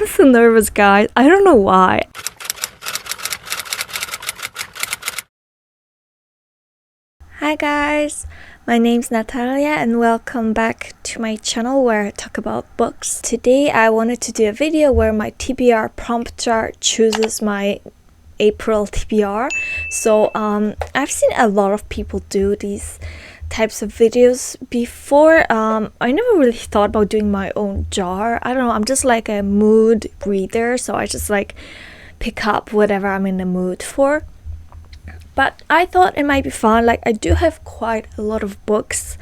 I'm so nervous, guys. I don't know why. Hi guys, my name's Natalia and welcome back to my channel where I talk about books. Today I wanted to do a video where my TBR prompt jar chooses my April TBR. So I've seen a lot of people do these types of videos before. I never really thought about doing my own jar. I don't know, I'm just like a mood reader, so I just like pick up whatever I'm in the mood for. But I thought it might be fun. Like, I do have quite a lot of books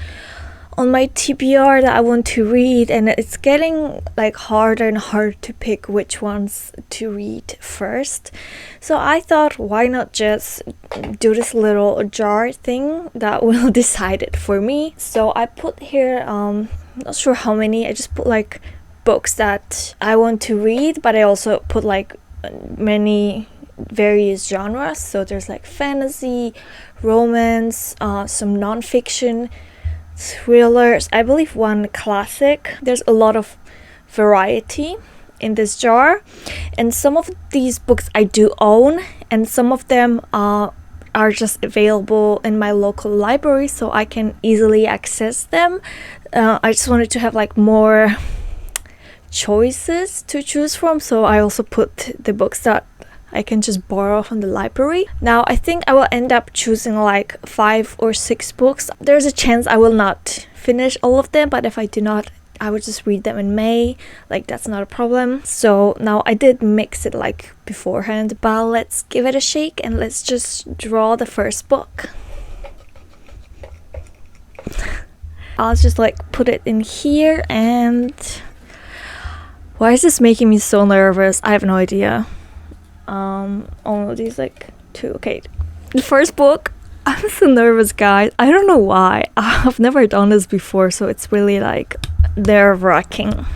on my TBR that I want to read, and it's getting like harder and harder to pick which ones to read first. So I thought, why not just do this little jar thing that will decide it for me. So I put here not sure how many. I just put like books that I want to read, but I also put like many various genres. So there's like fantasy, romance, some nonfiction, thrillers, I believe one classic. There's a lot of variety in this jar, and some of these books I do own, and some of them are just available in my local library, so I can easily access them. I just wanted to have like more choices to choose from, so I also put the books that I can just borrow from the library. Now I think I will end up choosing like 5 or 6 books. There's a chance I will not finish all of them, but if I do not, I will just read them in May. Like, that's not a problem. So now I did mix it like beforehand, but let's give it a shake and let's just draw the first book. I'll just like put it in here. And why is this making me so nervous? I have no idea. Oh, these like 2. Okay, the first book. I'm so nervous, guys. I don't know why. I've never done this before, so it's really like nerve-wracking.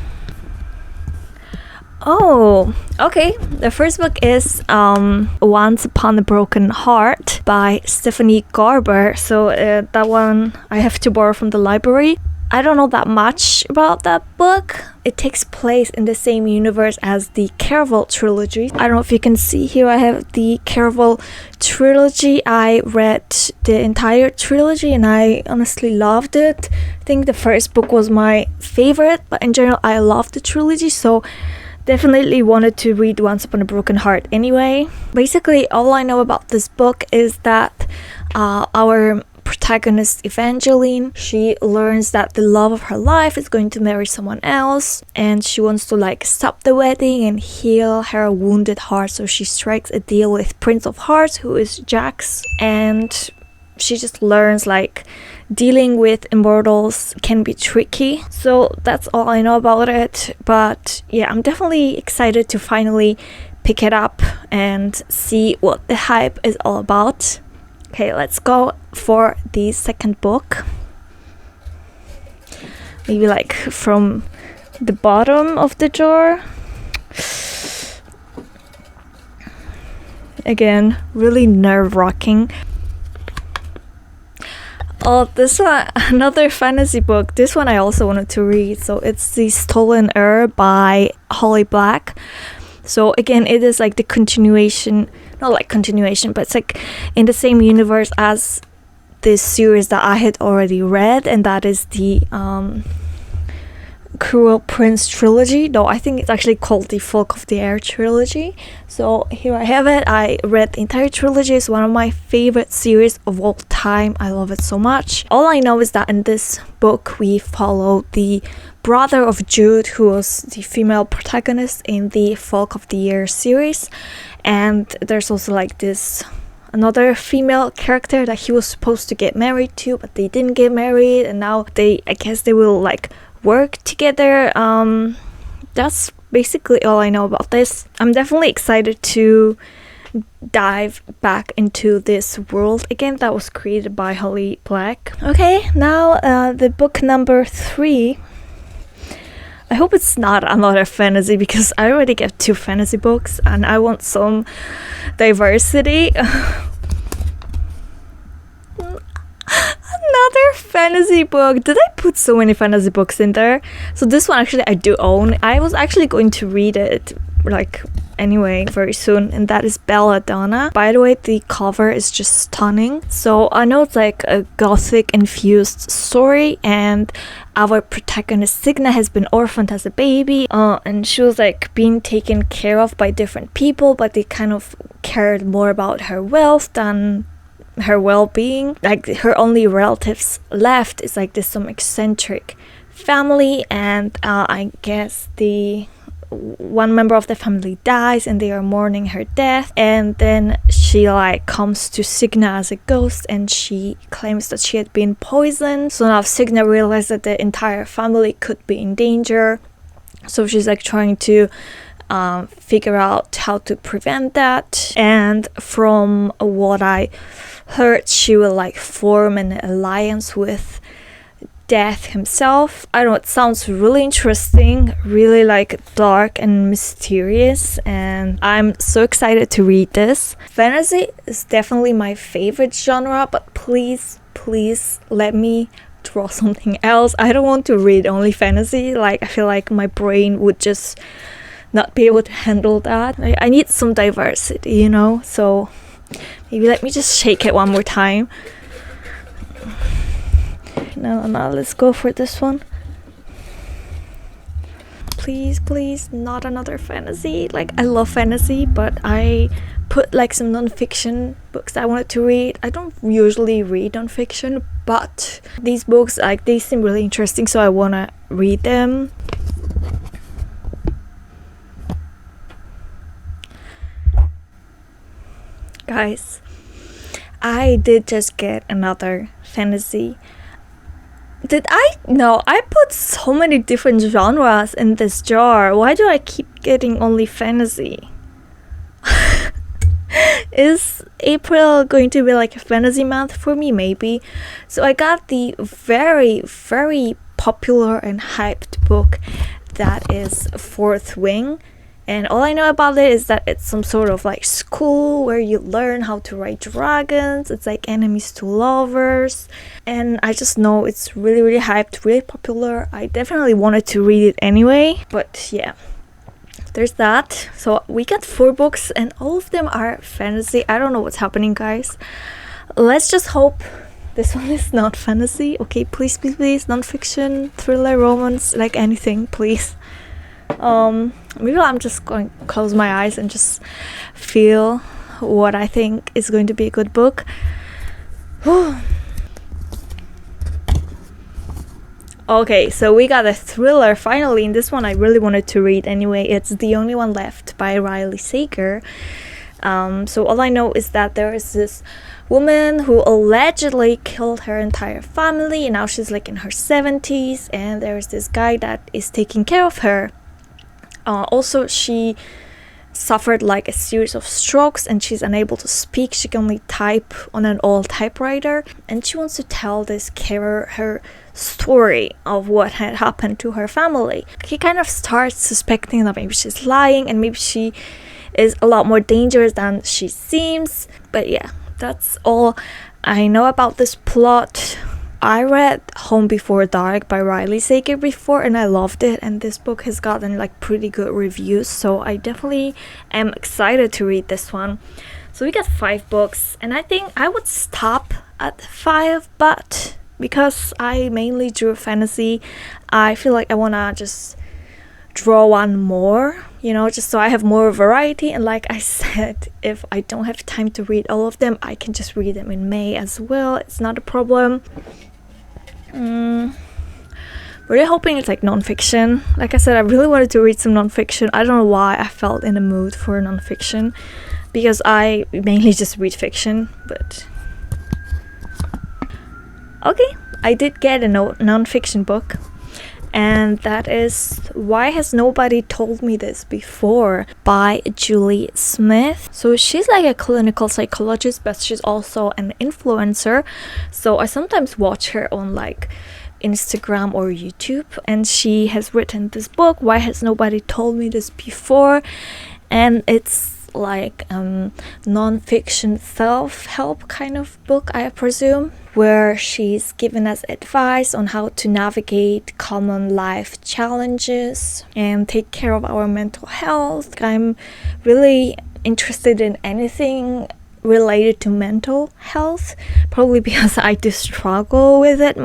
Oh, okay. The first book is Once Upon a Broken Heart by Stephanie Garber. So that one I have to borrow from the library. I don't know that much about that book. It takes place in the same universe as the Caraval trilogy. I don't know if you can see here, I have the Caraval trilogy. I read the entire trilogy and I honestly loved it. I think the first book was my favorite, but in general I loved the trilogy, so definitely wanted to read Once Upon a Broken Heart anyway. Basically, all I know about this book is that our protagonist Evangeline, she learns that the love of her life is going to marry someone else, and she wants to like stop the wedding and heal her wounded heart. So she strikes a deal with Prince of Hearts, who is Jax, and she just learns like dealing with immortals can be tricky. So that's all I know about it. But yeah, I'm definitely excited to finally pick it up and see what the hype is all about. Okay, let's go for the second book. Maybe like from the bottom of the jar. Again, really nerve-wracking. Oh, this one, another fantasy book. This one I also wanted to read. So it's The Stolen Heir by Holly Black. So again, it is like the continuation, not like continuation, but it's like in the same universe as this series that I had already read, and that is the Cruel Prince trilogy. Though I think it's actually called the Folk of the Air trilogy. So here I have it. I read the entire trilogy. It's one of my favorite series of all time. I love it so much. All I know is that in this book we follow the brother of Jude, who was the female protagonist in the Folk of the Year series, and there's also like this another female character that he was supposed to get married to, but they didn't get married, and now I guess they will like work together. That's basically all I know about this. I'm definitely excited to dive back into this world again that was created by Holly Black. Okay, now the book number 3. I hope it's not another fantasy, because I already get 2 fantasy books and I want some diversity. I'm another fantasy book. Did I put so many fantasy books in there? So this one actually I do own. I was actually going to read it like anyway very soon, and that is Belladonna. By the way, the cover is just stunning. So I know it's like a gothic infused story, and our protagonist Signa has been orphaned as a baby, and she was like being taken care of by different people, but they kind of cared more about her wealth than her well-being. Like her only relatives left is like this some eccentric family, and I guess the one member of the family dies and they are mourning her death, and then she like comes to Signa as a ghost and she claims that she had been poisoned. So now Signa realized that the entire family could be in danger, so she's like trying to figure out how to prevent that. And from what I heard, she will like form an alliance with Death himself. I don't know, it sounds really interesting, really like dark and mysterious, and I'm so excited to read this. Fantasy is definitely my favorite genre, but please let me draw something else. I don't want to read only fantasy. Like I feel like my brain would just not be able to handle that. I need some diversity, you know, so maybe let me just shake it one more time. Now let's go for this one. Please not another fantasy. Like I love fantasy, but I put like some non-fiction books I wanted to read. I don't usually read non-fiction, but these books, like, they seem really interesting, so I want to read them. Guys, I did just get another fantasy. Did I? No, I put so many different genres in this jar. Why do I keep getting only fantasy? Is April going to be like a fantasy month for me? Maybe. So I got the very popular and hyped book that is Fourth Wing. And all I know about it is that it's some sort of like school where you learn how to ride dragons. It's like enemies to lovers. And I just know it's really hyped, really popular. I definitely wanted to read it anyway. But yeah, there's that. So we got 4 books and all of them are fantasy. I don't know what's happening, guys. Let's just hope this one is not fantasy. Okay, please, non-fiction, thriller, romance, like anything, please. Maybe I'm just going to close my eyes and just feel what I think is going to be a good book. Okay, so we got a thriller finally, and this one I really wanted to read anyway. It's The Only One Left by Riley Sager. So all I know is that there is this woman who allegedly killed her entire family, and now she's like in her 70s, and there's this guy that is taking care of her. Also, she suffered like a series of strokes and she's unable to speak. She can only type on an old typewriter, and she wants to tell this carer her story of what had happened to her family. He kind of starts suspecting that maybe she's lying and maybe she is a lot more dangerous than she seems. But yeah, that's all I know about this plot. I read Home Before Dark by Riley Sager before and I loved it, and this book has gotten like pretty good reviews, so I definitely am excited to read this one. So we got 5 books, and I think I would stop at 5, but because I mainly drew fantasy, I feel like I wanna just draw one more, you know, just so I have more variety. And like I said, if I don't have time to read all of them, I can just read them in May as well. It's not a problem. Really hoping it's like non-fiction. Like I said, I really wanted to read some non-fiction. I don't know why I felt in the mood for non-fiction, because I mainly just read fiction. But okay, I did get a non-fiction book, and that is Why Has Nobody Told Me This Before by Julie Smith. So she's like a clinical psychologist, but she's also an influencer. So I sometimes watch her on like Instagram or YouTube, and she has written this book, Why Has Nobody Told Me This Before, and it's like non-fiction self-help kind of book, I presume, where she's given us advice on how to navigate common life challenges and take care of our mental health. I'm really interested in anything related to mental health, probably because I do struggle with it.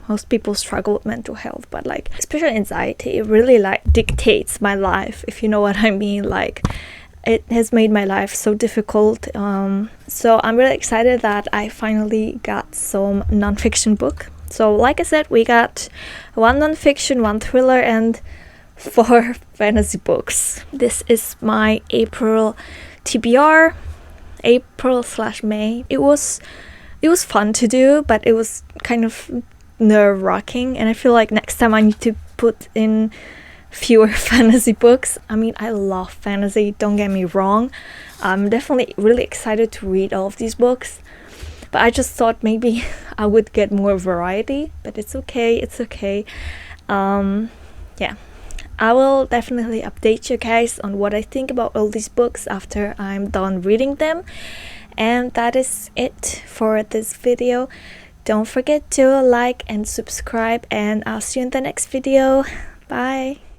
Most people struggle with mental health, but like especially anxiety, it really like dictates my life, if you know what I mean. Like it has made my life so difficult. So I'm really excited that I finally got some nonfiction book. So like I said, we got one nonfiction, one thriller, and 4 fantasy books. This is my April TBR, April/May. It was fun to do, but it was kind of nerve-wracking, and I feel like next time I need to put in fewer fantasy books. I mean, I love fantasy, don't get me wrong. I'm definitely really excited to read all of these books, but I just thought maybe I would get more variety, but it's okay. Yeah, I will definitely update you guys on what I think about all these books after I'm done reading them. And that is it for this video. Don't forget to like and subscribe, and I'll see you in the next video. Bye.